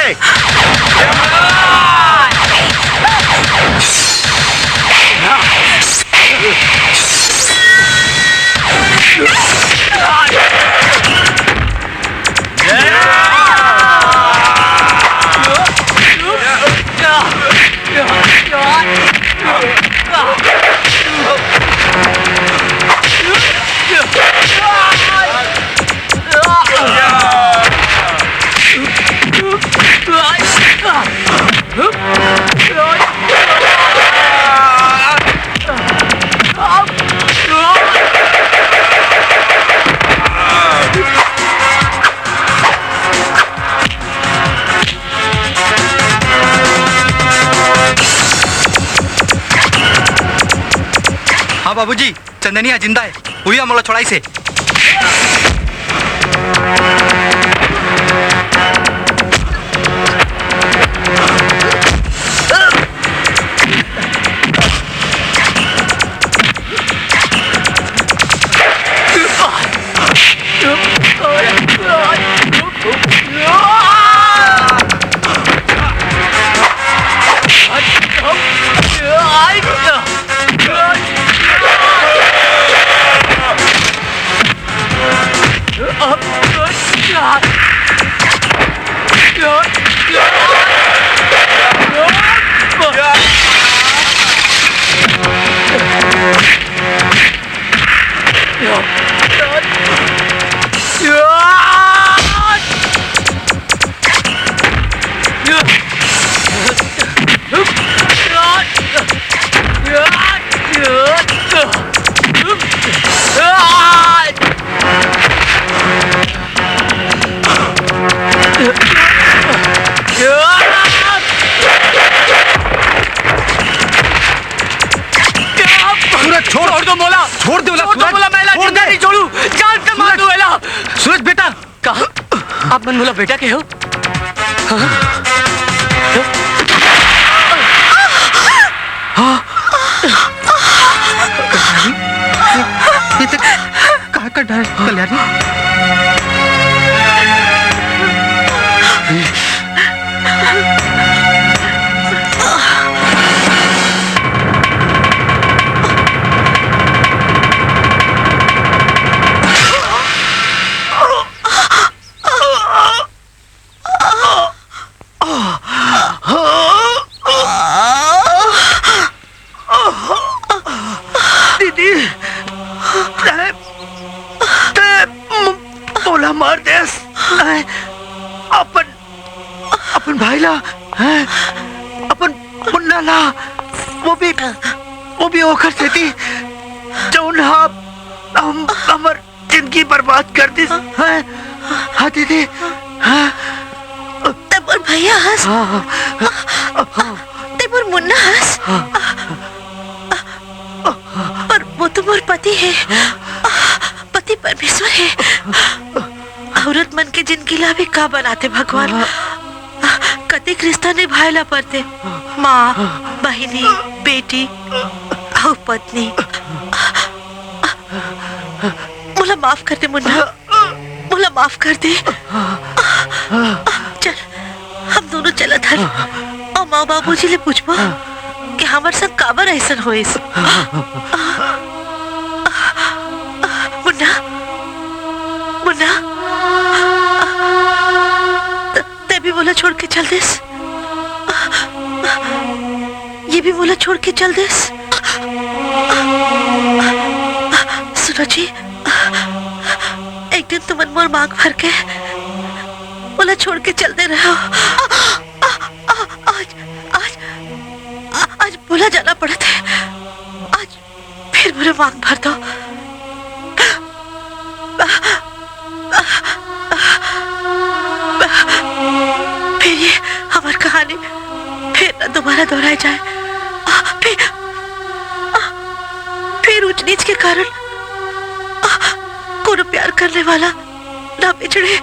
से। हाँ बाबूजी, चंदनिया जिंदा है, हुई मोला छोड़ाई से। सूरज बेटा, कहा आप मनमोला बेटा के हो? ये तक कहाँ का डर कल्याणी? मार देस अपन भाई ला, अपन मुन्ना ला, वो भी ओखर से थी जौन हम हमर जिंदगी बर्बाद कर दी। हाँ दीदी, तब भैया हंस, तब मुन्ना हंस, पर वो तो मोर पति है, पति परमेश्वर है। औरत मन के जिंदगी ला भी का बनाते भगवान, कतिक रिश्ता निभाएला पड़ते, माँ, बहिनी, बेटी और पत्नी। मुला माफ कर दे मुन्ना, मुला माफ कर दे। चल हम दोनों चला था और माँ बाबूजी ले पूछबो कि हमारे साथ काबर ऐसा होए। मुन्ना, मुन्ना, ते भी बोला छोड़ के चल देस, ये भी बोला छोड़ के चल देस। सुनो जी, एक दिन तुम अनमोल मांग भर के बोला छोड़ के चल दे रहे हो। आज बोला जाना पड़ा था, आज फिर बुरे मांग भर दो। फिर ये हमारी कहानी फिर न दोबारा दोहराई जाए, फिर ऊंच नीच के कारण कोनो प्यार करने वाला ना बिछड़े।